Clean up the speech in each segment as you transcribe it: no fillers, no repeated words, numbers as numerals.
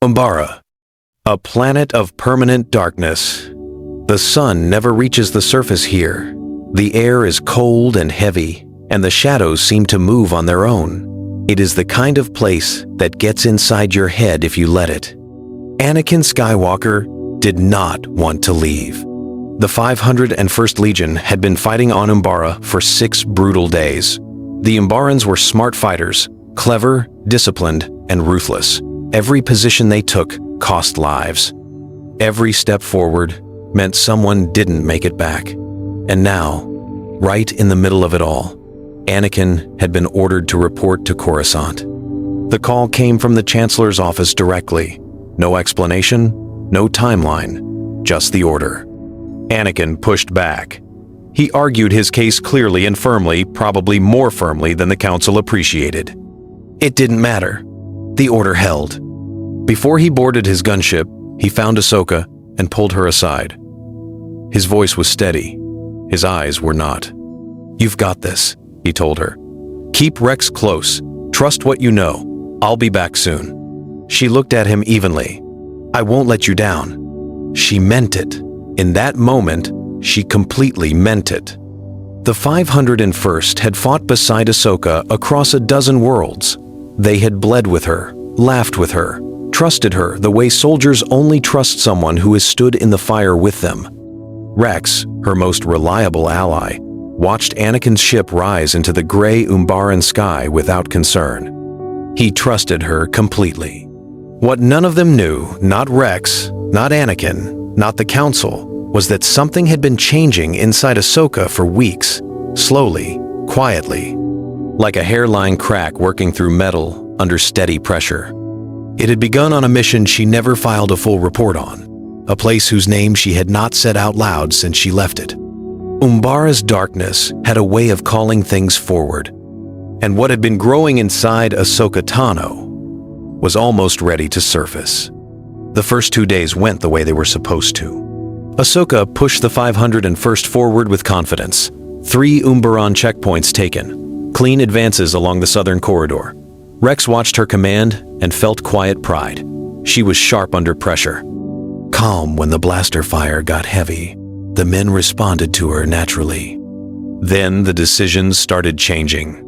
Umbara, a planet of permanent darkness. The sun never reaches the surface here. The air is cold and heavy, and the shadows seem to move on their own. It is the kind of place that gets inside your head if you let it. Anakin Skywalker did not want to leave. The 501st Legion had been fighting on Umbara for 6 brutal days. The Umbarans were smart fighters, clever, disciplined, and ruthless. Every position they took cost lives. Every step forward meant someone didn't make it back. And now, right in the middle of it all, Anakin had been ordered to report to Coruscant. The call came from the Chancellor's office directly. No explanation, no timeline, just the order. Anakin pushed back. He argued his case clearly and firmly, probably more firmly than the Council appreciated. It didn't matter. The order held. Before he boarded his gunship, he found Ahsoka and pulled her aside. His voice was steady. His eyes were not. "You've got this," he told her. "Keep Rex close. Trust what you know. I'll be back soon." She looked at him evenly. "I won't let you down." She meant it. In that moment, she completely meant it. The 501st had fought beside Ahsoka across a dozen worlds. They had bled with her, laughed with her, trusted her the way soldiers only trust someone who has stood in the fire with them. Rex, her most reliable ally, watched Anakin's ship rise into the gray Umbaran sky without concern. He trusted her completely. What none of them knew, not Rex, not Anakin, not the Council, was that something had been changing inside Ahsoka for weeks, slowly, quietly, like a hairline crack working through metal under steady pressure. It had begun on a mission she never filed a full report on, a place whose name she had not said out loud since she left it. Umbara's darkness had a way of calling things forward, and what had been growing inside Ahsoka Tano was almost ready to surface. The first 2 days went the way they were supposed to. Ahsoka pushed the 501st forward with confidence. 3 Umbaran checkpoints taken, clean advances along the southern corridor. Rex watched her command and felt quiet pride. She was sharp under pressure. Calm when the blaster fire got heavy. The men responded to her naturally. Then the decisions started changing.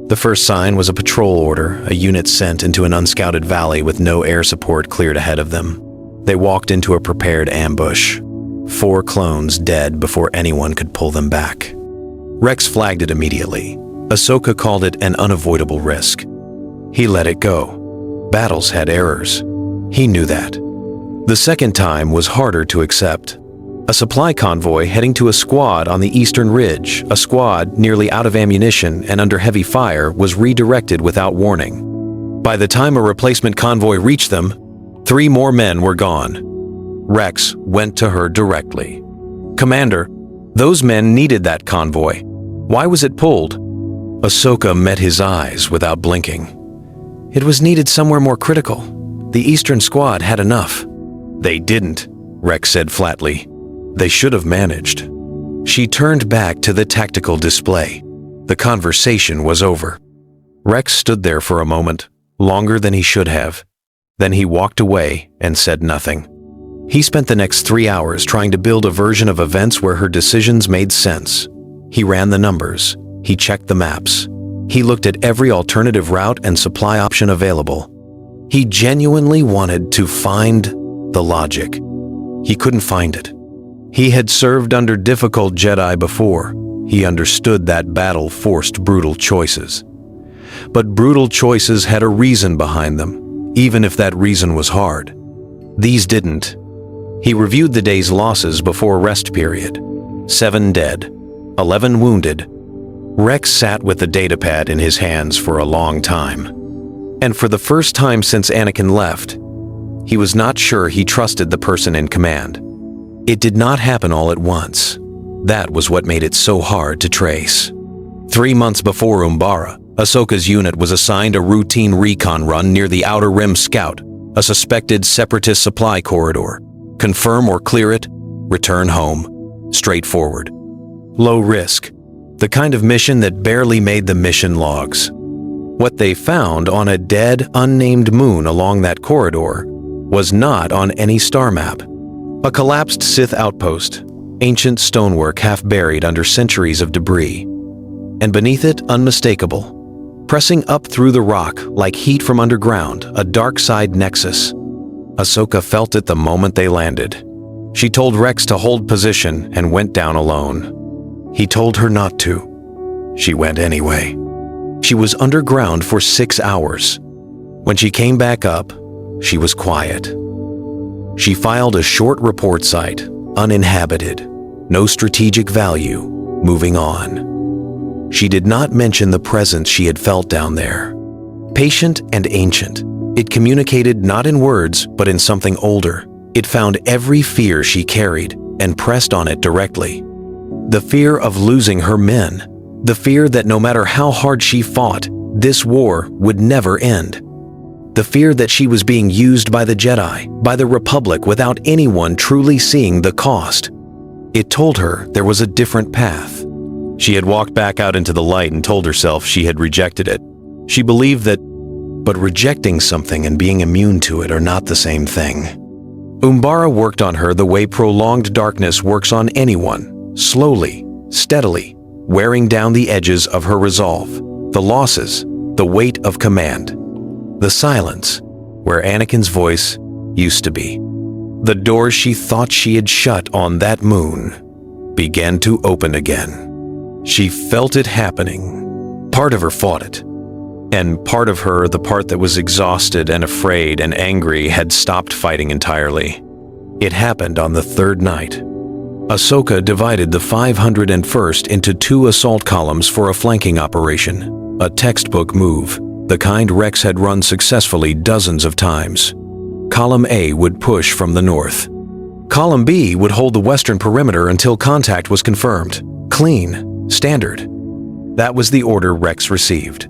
The first sign was a patrol order, a unit sent into an unscouted valley with no air support cleared ahead of them. They walked into a prepared ambush. 4 clones dead before anyone could pull them back. Rex flagged it immediately. Ahsoka called it an unavoidable risk. He let it go. Battles had errors. He knew that. The second time was harder to accept. A supply convoy heading to a squad on the eastern ridge, a squad nearly out of ammunition and under heavy fire, was redirected without warning. By the time a replacement convoy reached them, 3 more men were gone. Rex went to her directly. "Commander, those men needed that convoy. Why was it pulled?" Ahsoka met his eyes without blinking. "It was needed somewhere more critical. The Eastern squad had enough." "They didn't," Rex said flatly. "They should have managed." She turned back to the tactical display. The conversation was over. Rex stood there for a moment, longer than he should have. Then he walked away and said nothing. He spent the next 3 hours trying to build a version of events where her decisions made sense. He ran the numbers. He checked the maps. He looked at every alternative route and supply option available. He genuinely wanted to find the logic. He couldn't find it. He had served under difficult Jedi before. He understood that battle forced brutal choices. But brutal choices had a reason behind them, even if that reason was hard. These didn't. He reviewed the day's losses before rest period. 7 dead, 11 wounded. Rex sat with the datapad in his hands for a long time. And for the first time since Anakin left, he was not sure he trusted the person in command. It did not happen all at once. That was what made it so hard to trace. 3 months before Umbara, Ahsoka's unit was assigned a routine recon run near the Outer Rim Scout, a suspected separatist supply corridor. Confirm or clear it, return home. Straightforward. Low risk. The kind of mission that barely made the mission logs. What they found on a dead, unnamed moon along that corridor was not on any star map. A collapsed Sith outpost, ancient stonework half buried under centuries of debris. And beneath it, unmistakable, pressing up through the rock like heat from underground, a dark side nexus. Ahsoka felt it the moment they landed. She told Rex to hold position and went down alone. He told her not to. She went anyway. She was underground for 6 hours. When she came back up, she was quiet. She filed a short report site, uninhabited, no strategic value, moving on. She did not mention the presence she had felt down there. Patient and ancient, it communicated not in words, but in something older. It found every fear she carried and pressed on it directly. The fear of losing her men. The fear that no matter how hard she fought, this war would never end. The fear that she was being used by the Jedi, by the Republic, without anyone truly seeing the cost. It told her there was a different path. She had walked back out into the light and told herself she had rejected it. She believed that, but rejecting something and being immune to it are not the same thing. Umbara worked on her the way prolonged darkness works on anyone, slowly, steadily, wearing down the edges of her resolve, the losses, the weight of command. The silence, where Anakin's voice used to be. The doors she thought she had shut on that moon began to open again. She felt it happening. Part of her fought it. And part of her, the part that was exhausted and afraid and angry, had stopped fighting entirely. It happened on the third night. Ahsoka divided the 501st into 2 assault columns for a flanking operation, a textbook move, the kind Rex had run successfully dozens of times. Column A would push from the north. Column B would hold the western perimeter until contact was confirmed. Clean, standard. That was the order Rex received.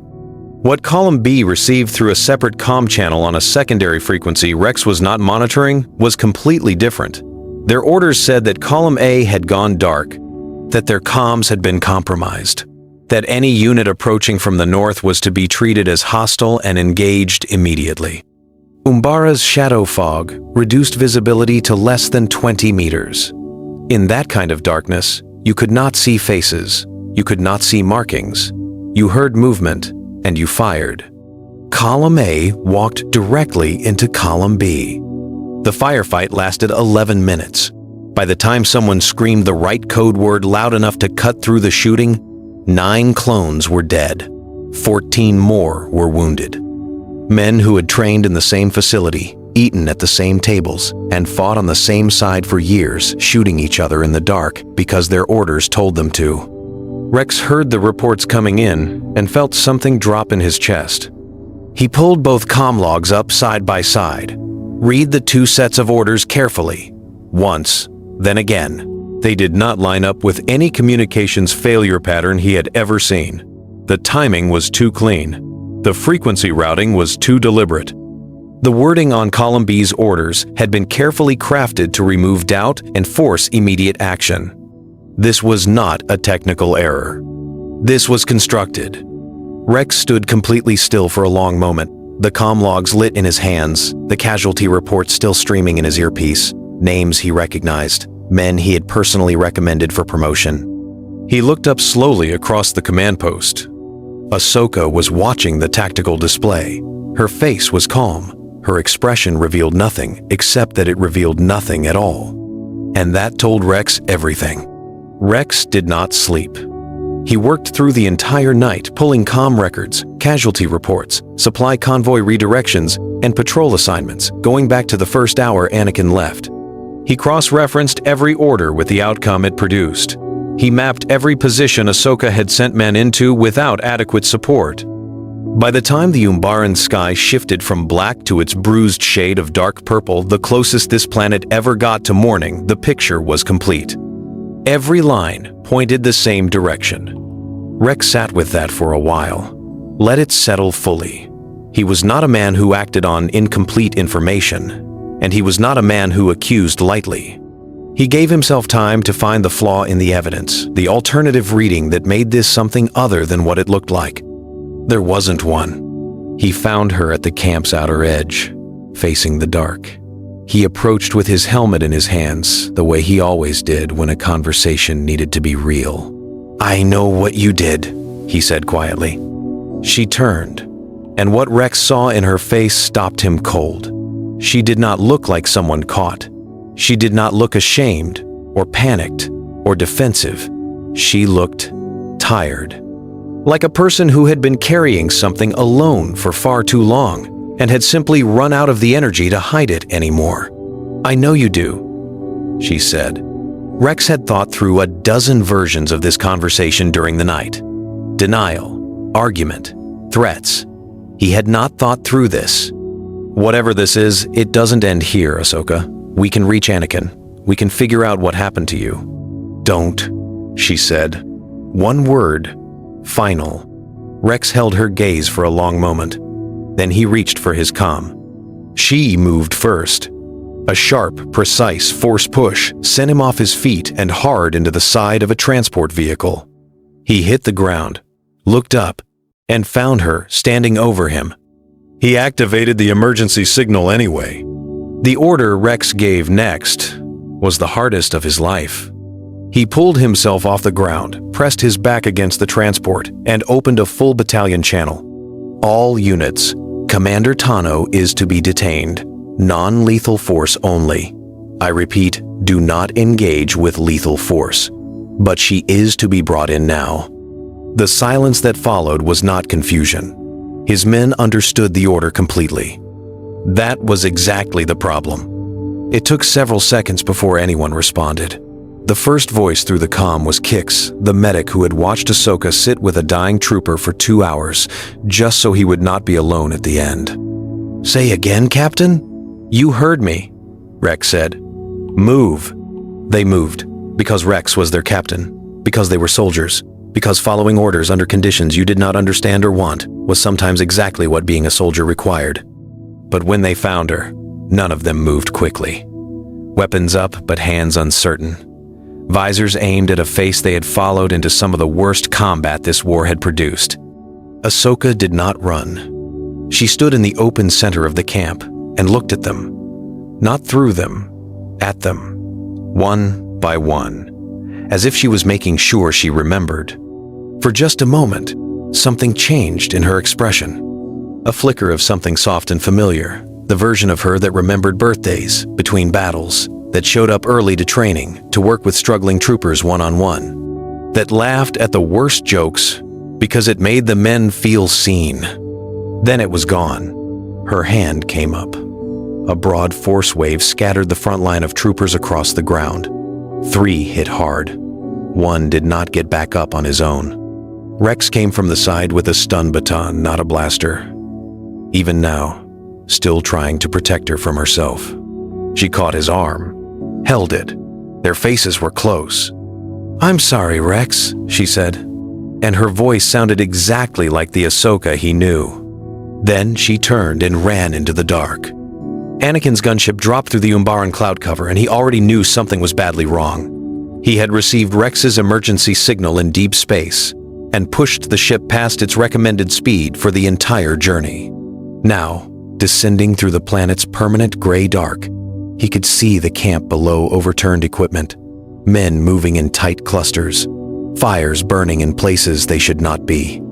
What Column B received through a separate comm channel on a secondary frequency Rex was not monitoring was completely different. Their orders said that Column A had gone dark, that their comms had been compromised, that any unit approaching from the north was to be treated as hostile and engaged immediately. Umbara's shadow fog reduced visibility to less than 20 meters. In that kind of darkness, you could not see faces, you could not see markings. You heard movement, and you fired. Column A walked directly into Column B. The firefight lasted 11 minutes. By the time someone screamed the right code word loud enough to cut through the shooting, 9 clones were dead. 14 more were wounded. Men who had trained in the same facility, eaten at the same tables, and fought on the same side for years, shooting each other in the dark because their orders told them to. Rex heard the reports coming in and felt something drop in his chest. He pulled both comm logs up side by side. Read the 2 sets of orders carefully. Once, then again. They did not line up with any communications failure pattern he had ever seen. The timing was too clean. The frequency routing was too deliberate. The wording on Column B's orders had been carefully crafted to remove doubt and force immediate action. This was not a technical error. This was constructed. Rex stood completely still for a long moment, the comm logs lit in his hands, the casualty reports still streaming in his earpiece, names he recognized, men he had personally recommended for promotion. He looked up slowly across the command post. Ahsoka was watching the tactical display. Her face was calm. Her expression revealed nothing, except that it revealed nothing at all. And that told Rex everything. Rex did not sleep. He worked through the entire night, pulling comm records, casualty reports, supply convoy redirections, and patrol assignments, going back to the first hour Anakin left. He cross-referenced every order with the outcome it produced. He mapped every position Ahsoka had sent men into without adequate support. By the time the Umbaran sky shifted from black to its bruised shade of dark purple, the closest this planet ever got to morning, the picture was complete. Every line pointed the same direction. Rex sat with that for a while. Let it settle fully. He was not a man who acted on incomplete information, and he was not a man who accused lightly. He gave himself time to find the flaw in the evidence, the alternative reading that made this something other than what it looked like. There wasn't one. He found her at the camp's outer edge, facing the dark. He approached with his helmet in his hands, the way he always did when a conversation needed to be real. "I know what you did," he said quietly. She turned, and what Rex saw in her face stopped him cold. She did not look like someone caught. She did not look ashamed, or panicked, or defensive. She looked tired. Like a person who had been carrying something alone for far too long, and had simply run out of the energy to hide it anymore. "I know you do," she said. Rex had thought through a dozen versions of this conversation during the night. Denial, argument, threats. He had not thought through this. "Whatever this is, it doesn't end here, Ahsoka. We can reach Anakin. We can figure out what happened to you." "Don't," she said. One word, final. Rex held her gaze for a long moment. Then he reached for his comm. She moved first. A sharp, precise force push sent him off his feet and hard into the side of a transport vehicle. He hit the ground, looked up, and found her standing over him. He activated the emergency signal anyway. The order Rex gave next was the hardest of his life. He pulled himself off the ground, pressed his back against the transport, and opened a full battalion channel. "All units, Commander Tano is to be detained. Non-lethal force only. I repeat, do not engage with lethal force. But she is to be brought in now." The silence that followed was not confusion. His men understood the order completely. That was exactly the problem. It took several seconds before anyone responded. The first voice through the comm was Kix, the medic who had watched Ahsoka sit with a dying trooper for 2 hours, just so he would not be alone at the end. "Say again, Captain?" "You heard me," Rex said. "Move." They moved, because Rex was their captain, because they were soldiers, because following orders under conditions you did not understand or want was sometimes exactly what being a soldier required. But when they found her, none of them moved quickly. Weapons up, but hands uncertain. Visors aimed at a face they had followed into some of the worst combat this war had produced. Ahsoka did not run. She stood in the open center of the camp and looked at them. Not through them, at them. One by one. As if she was making sure she remembered. For just a moment, something changed in her expression. A flicker of something soft and familiar, the version of her that remembered birthdays, between battles, that showed up early to training, to work with struggling troopers one-on-one, that laughed at the worst jokes because it made the men feel seen. Then it was gone. Her hand came up. A broad force wave scattered the front line of troopers across the ground. 3 hit hard. 1 did not get back up on his own. Rex came from the side with a stun baton, not a blaster. Even now, still trying to protect her from herself. She caught his arm, held it. Their faces were close. "I'm sorry, Rex," she said, and her voice sounded exactly like the Ahsoka he knew. Then she turned and ran into the dark. Anakin's gunship dropped through the Umbaran cloud cover, and he already knew something was badly wrong. He had received Rex's emergency signal in deep space and pushed the ship past its recommended speed for the entire journey. Now, descending through the planet's permanent gray dark, he could see the camp below overturned equipment, men moving in tight clusters, fires burning in places they should not be.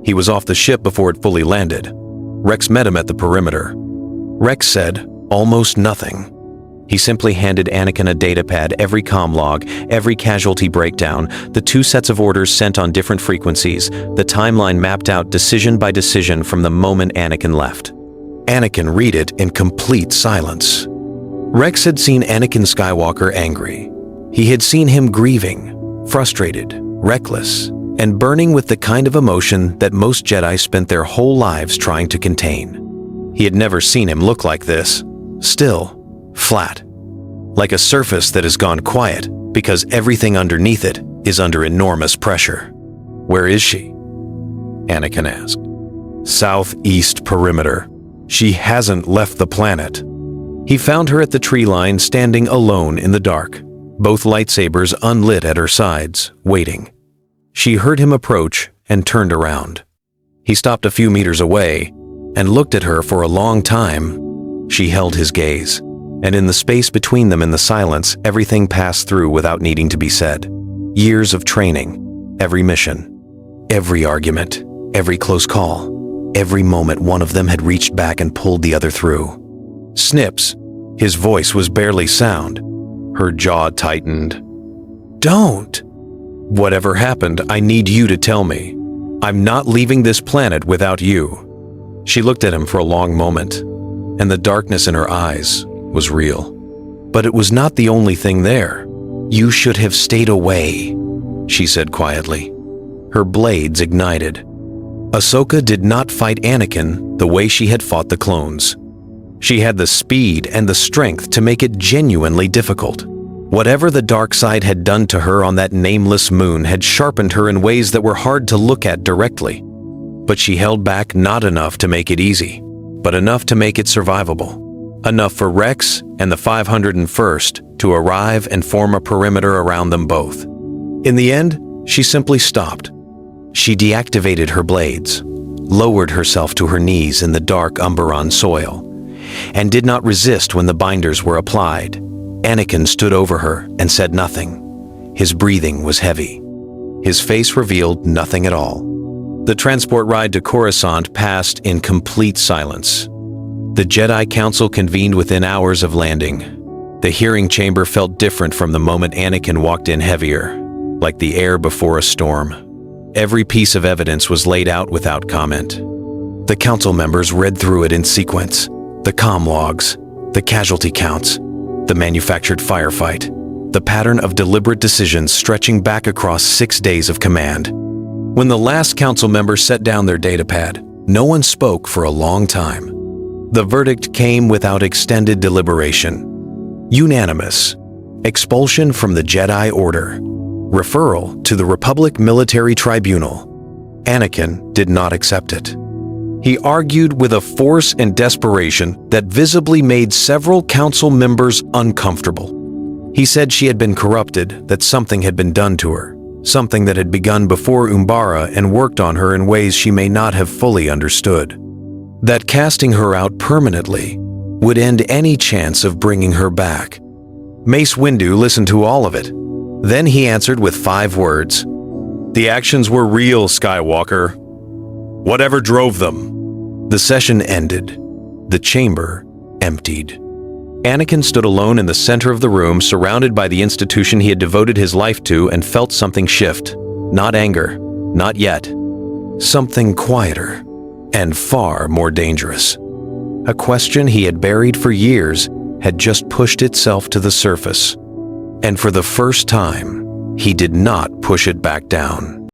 He was off the ship before it fully landed. Rex met him at the perimeter. Rex said almost nothing. He simply handed Anakin a datapad, every comm log, every casualty breakdown, the 2 sets of orders sent on different frequencies, the timeline mapped out decision by decision from the moment Anakin left. Anakin read it in complete silence. Rex had seen Anakin Skywalker angry. He had seen him grieving, frustrated, reckless, and burning with the kind of emotion that most Jedi spent their whole lives trying to contain. He had never seen him look like this. Still, flat. Like a surface that has gone quiet because everything underneath it is under enormous pressure. "Where is she?" Anakin asked. "Southeast perimeter. She hasn't left the planet." He found her at the tree line, standing alone in the dark, both lightsabers unlit at her sides, waiting. She heard him approach and turned around. He stopped a few meters away and looked at her for a long time. She held his gaze, and in the space between them in the silence, everything passed through without needing to be said. Years of training, every mission, every argument, every close call, every moment one of them had reached back and pulled the other through. Snips. His voice was barely sound. Her jaw tightened. Don't! Whatever happened, I need you to tell me. I'm not leaving this planet without you. She looked at him for a long moment, and the darkness in her eyes was real. But it was not the only thing there. You should have stayed away, she said quietly. Her blades ignited. Ahsoka did not fight Anakin the way she had fought the clones. She had the speed and the strength to make it genuinely difficult. Whatever the dark side had done to her on that nameless moon had sharpened her in ways that were hard to look at directly. But she held back not enough to make it easy, but enough to make it survivable. Enough for Rex and the 501st to arrive and form a perimeter around them both. In the end, she simply stopped. She deactivated her blades, lowered herself to her knees in the dark Umbaran soil, and did not resist when the binders were applied. Anakin stood over her and said nothing. His breathing was heavy. His face revealed nothing at all. The transport ride to Coruscant passed in complete silence. The Jedi Council convened within hours of landing. The hearing chamber felt different from the moment Anakin walked in, heavier, like the air before a storm. Every piece of evidence was laid out without comment. The council members read through it in sequence. The comm logs, the casualty counts, the manufactured firefight, the pattern of deliberate decisions stretching back across 6 days of command. When the last council member set down their datapad, no one spoke for a long time. The verdict came without extended deliberation. Unanimous. Expulsion from the Jedi Order. Referral to the Republic Military Tribunal. Anakin did not accept it. He argued with a force and desperation that visibly made several council members uncomfortable. He said she had been corrupted, that something had been done to her, something that had begun before Umbara and worked on her in ways she may not have fully understood. That casting her out permanently would end any chance of bringing her back. Mace Windu listened to all of it. Then he answered with 5 words. The actions were real, Skywalker. Whatever drove them. The session ended. The chamber emptied. Anakin stood alone in the center of the room, surrounded by the institution he had devoted his life to, and felt something shift. Not anger, not yet. Something quieter and far more dangerous. A question he had buried for years had just pushed itself to the surface. And for the first time, he did not push it back down.